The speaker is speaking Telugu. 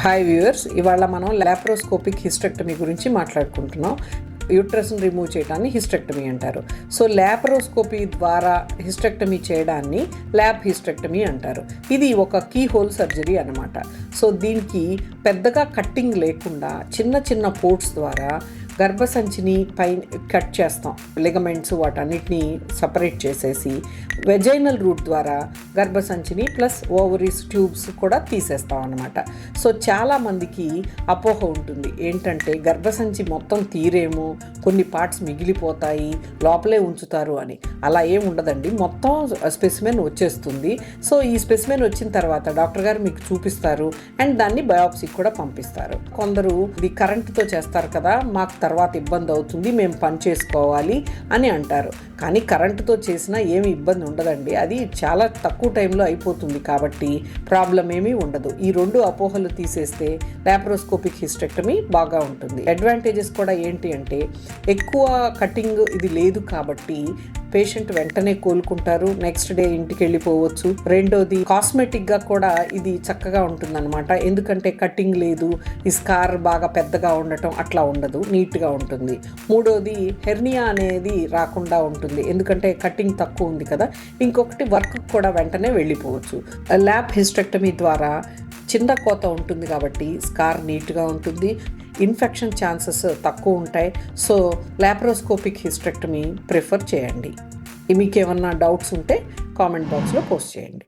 హాయ్ వ్యూవర్స్, ఇవాళ మనం లాప్రోస్కోపిక్ హిస్టెక్టమీ గురించి మాట్లాడుకుంటున్నాం. యూట్రస్ని రిమూవ్ చేయడాన్ని హిస్టెక్టమీ అంటారు. సో లాప్రోస్కోపీ ద్వారా హిస్టెక్టమీ చేయడాన్ని ల్యాప్ హిస్టెక్టమీ అంటారు. ఇది ఒక కీ హోల్ సర్జరీ అన్నమాట. సో దీనికి పెద్దగా కట్టింగ్ లేకుండా చిన్న చిన్న పోర్ట్స్ ద్వారా గర్భసంచిని పైన కట్ చేస్తాం. లిగమెంట్స్ వాటన్నిటిని సపరేట్ చేసేసి వెజైనల్ రూట్ ద్వారా గర్భసంచిని ప్లస్ ఓవరీస్ ట్యూబ్స్ కూడా తీసేస్తాం అన్నమాట. సో చాలామందికి అపోహ ఉంటుంది ఏంటంటే గర్భసంచి మొత్తం తీరేమో, కొన్ని పార్ట్స్ మిగిలిపోతాయి, లోపలే ఉంచుతారు అని. అలా ఏం ఉండదండి, మొత్తం స్పెసిమెన్ వచ్చేస్తుంది. సో ఈ స్పెసిమెన్ వచ్చిన తర్వాత డాక్టర్ గారు మీకు చూపిస్తారు అండ్ దాన్ని బయాప్సీకి కూడా పంపిస్తారు. కొందరు ఇది కరెంటుతో చేస్తారు కదా, మాకు తర్వాత ఇబ్బంది అవుతుంది, మేము పని చేసుకోవాలి అని అంటారు. కానీ కరెంటుతో చేసినా ఏమి ఇబ్బంది ఉండదండి, అది చాలా తక్కువ టైంలో అయిపోతుంది కాబట్టి ప్రాబ్లం ఏమీ ఉండదు. ఈ రెండు అపోహలు తీసేస్తే లాప్రోస్కోపిక్ హిస్టెక్టమీ బాగా ఉంటుంది. అడ్వాంటేజెస్ కూడా ఏంటి అంటే ఎక్కువ కటింగ్ ఇది లేదు కాబట్టి పేషెంట్ వెంటనే కోలుకుంటారు, నెక్స్ట్ డే ఇంటికి వెళ్ళిపోవచ్చు. రెండోది కాస్మెటిక్గా కూడా ఇది చక్కగా ఉంటుందన్నమాట. ఎందుకంటే కటింగ్ లేదు, ఈ స్కార్ బాగా పెద్దగా ఉండటం అట్లా ఉండదు, నీట్గా ఉంటుంది. మూడోది హెర్నియా అనేది రాకుండా ఉంటుంది, ఎందుకంటే కటింగ్ తక్కువ ఉంది కదా. ఇంకొకటి వర్క్ కూడా వెంటనే వెళ్ళిపోవచ్చు. ల్యాప్ హిస్టెక్టమీ ద్వారా చిన్న కోత ఉంటుంది కాబట్టి స్కార్ నీట్గా ఉంటుంది, ఇన్ఫెక్షన్ ఛాన్సెస్ తక్కువ ఉంటాయి. సో లాప్రోస్కోపిక్ హిస్టెక్టమీ ప్రిఫర్ చేయండి. మీకు ఏమన్నా డౌట్స్ ఉంటే కామెంట్ బాక్స్లో పోస్ట్ చేయండి.